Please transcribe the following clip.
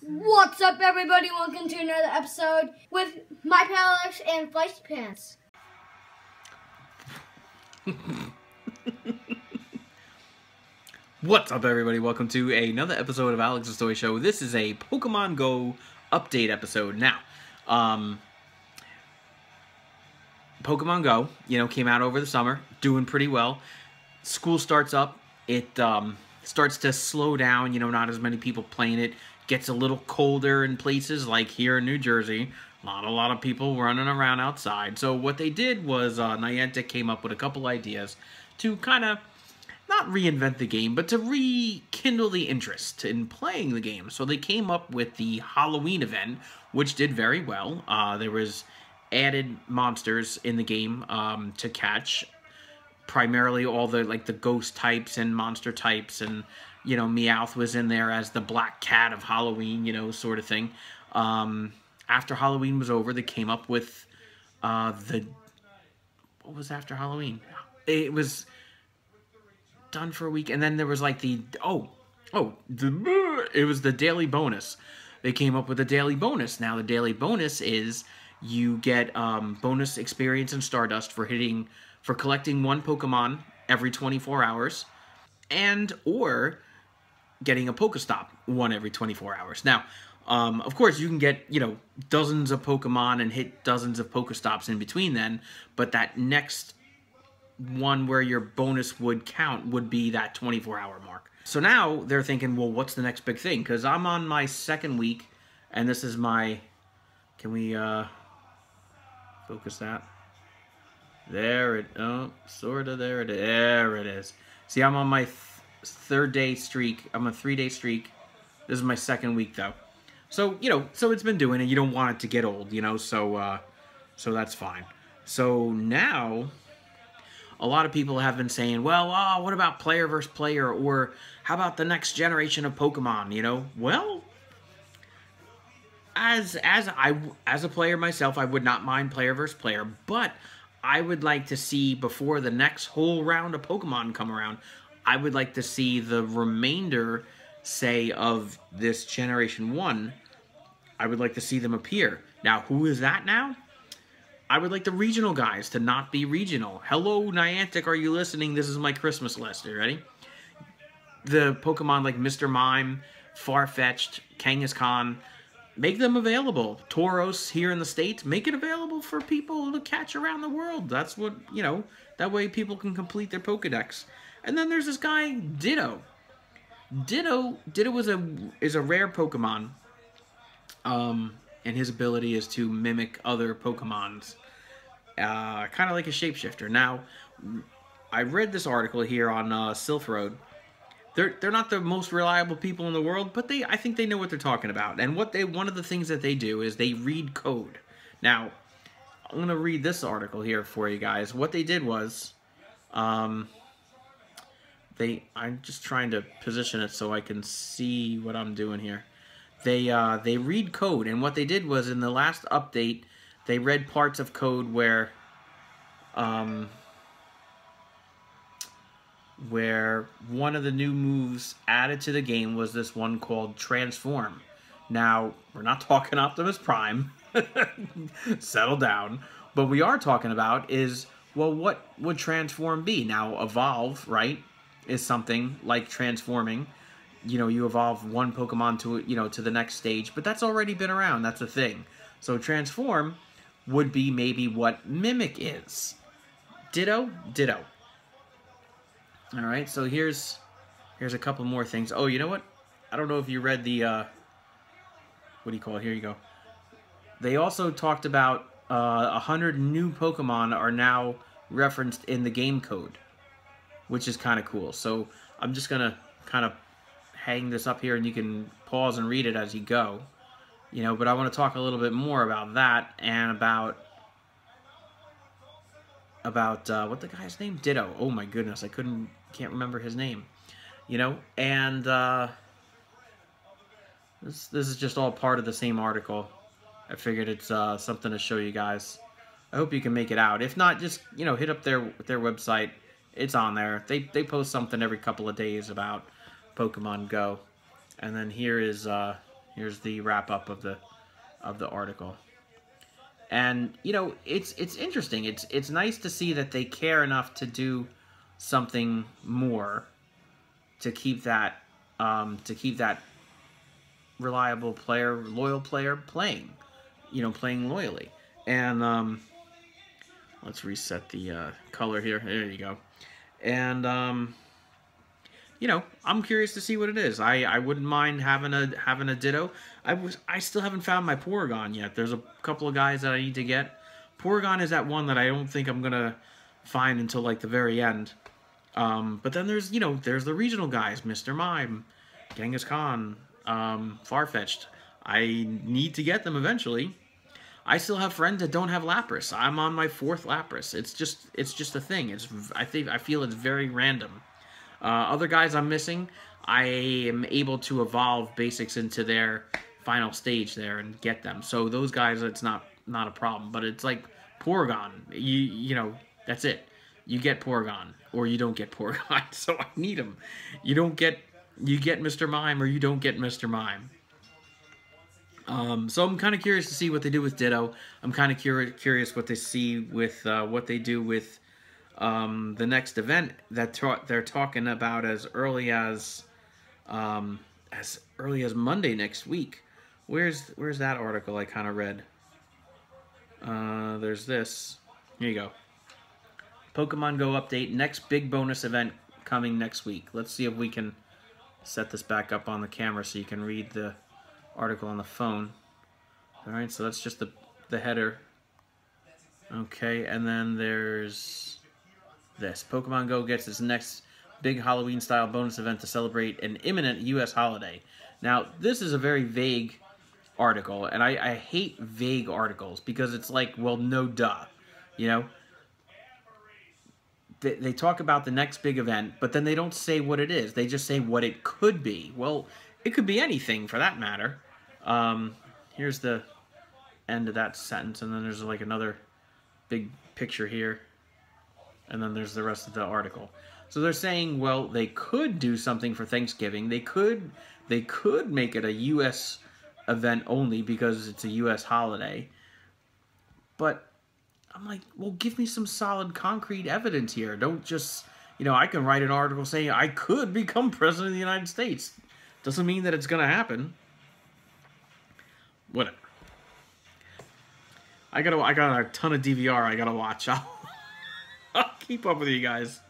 What's up, everybody? Welcome to another episode with my pal Alex and Feisty Pants. What's up, everybody? Welcome to another episode of Alex's Toy Show. This is a Pokemon Go update episode. Now, Pokemon Go, came out over the summer, doing pretty well. School starts up. It starts to slow down, not as many people playing it. Gets a little colder in places like here in New Jersey. Not a lot of people running around outside. So what they did was Niantic came up with a couple ideas to kind of not reinvent the game, but to rekindle the interest in playing the game. So they came up with the Halloween event, which did very well. There was added monsters in the game to catch, primarily all the the ghost types and monster types, and Meowth was in there as the black cat of Halloween, sort of thing. After Halloween was over, they came up with what was after Halloween? It was done for a week, and then there was like it was the daily bonus. They came up with a daily bonus. Now the daily bonus is you get bonus experience in Stardust for collecting one Pokemon every 24 hours, and or getting a Pokestop one every 24 hours. Now, of course, you can get, dozens of Pokemon and hit dozens of Pokestops in between then, but that next one where your bonus would count would be that 24-hour mark. So now they're thinking, well, what's the next big thing? Because I'm on my second week, and this is my... Can we focus that? There it... Oh, sort of. There it is. See, I'm on my third day streak. I'm a 3-day streak. This is my second week, though. So, so it's been doing it. You don't want it to get old, so that's fine. So now, a lot of people have been saying, well, what about player versus player? Or how about the next generation of Pokemon, Well, as a player myself, I would not mind player versus player, but I would like to see, before the next whole round of Pokemon come around, I would like to see the remainder, say, of this Generation 1, I would like to see them appear. Now, who is that now? I would like the regional guys to not be regional. Hello, Niantic, are you listening? This is my Christmas list. Are you ready? The Pokemon like Mr. Mime, Farfetch'd, Kangaskhan, make them available. Tauros here in the States, make it available for people to catch around the world. That's what, that way people can complete their Pokedex. And then there's this guy, Ditto. Ditto is a rare Pokemon. And his ability is to mimic other Pokemons. Kind of like a shapeshifter. Now, I read this article here on Silph Road. They're not the most reliable people in the world, but I think they know what they're talking about. And one of the things that they do is they read code. Now, I'm going to read this article here for you guys. What they did was... I'm just trying to position it so I can see what I'm doing here. They read code, and what they did was, in the last update, they read parts of code where one of the new moves added to the game was this one called Transform. Now, we're not talking Optimus Prime. Settle down. But we are talking about is, well, what would Transform be? Now, Evolve, right, is something like transforming. You evolve one Pokemon to, to the next stage, but that's already been around. That's a thing. So Transform would be maybe what Mimic is. Ditto. All right, so here's a couple more things. Oh, you know what? I don't know if you read the, what do you call it? Here you go. They also talked about 100 new Pokemon are now referenced in the game code, which is kind of cool. So I'm just going to kind of hang this up here, and you can pause and read it as you go. But I want to talk a little bit more about that, and about what the guy's name? Ditto. Oh my goodness, can't remember his name. And this is just all part of the same article. I figured it's something to show you guys. I hope you can make it out. If not, just hit up their website. It's on there. They post something every couple of days about Pokemon Go. And then here is Here's the wrap up of the article. And you know, it's interesting. It's nice to see that they care enough to do something more to keep that reliable player, loyal player playing, you know, playing loyally. And let's reset the color here. There you go. And you know, I'm curious to see what it is. I wouldn't mind having a Ditto. I still haven't found my Porygon yet. There's a couple of guys that I need to get. Porygon is that one that I don't think I'm gonna find until like the very end. But then there's, you know, there's the regional guys, Mr. Mime, Kangaskhan, Farfetch'd. I need to get them eventually. I still have friends that don't have Lapras. I'm on my 4th Lapras. It's just a thing. I feel it's very random. Other guys I'm missing, I am able to evolve basics into their final stage there and get them. So those guys, it's not a problem. But it's like Porygon. You know, that's it. You get Porygon or you don't get Porygon. So I need them. You get Mr. Mime or you don't get Mr. Mime. So I'm kind of curious to see what they do with Ditto. I'm kind of curious what they see with what they do with the next event that they're talking about as early as Monday next week. Where's that article I kind of read? There's this. Here you go. Pokemon Go update. Next big bonus event coming next week. Let's see if we can set this back up on the camera so you can read the article on the phone. Alright, so that's just the header. Okay, and then there's this. Pokemon Go gets its next big Halloween-style bonus event to celebrate an imminent U.S. holiday. Now, this is a very vague article, and I hate vague articles because it's like, well, no duh, you know? They talk about the next big event, but then they don't say what it is. They just say what it could be. Well, it could be anything for that matter. Here's the end of that sentence, and then there's like another big picture here, and then there's the rest of the article. So they're saying, well, they could do something for Thanksgiving. They could make it a U.S. event only because it's a U.S. holiday. But I'm like, well, give me some solid, concrete evidence here. Don't just, you know, I can write an article saying I could become president of the United States. Doesn't mean that it's going to happen. Whatever. I got a ton of DVR I got to watch. I'll keep up with you guys.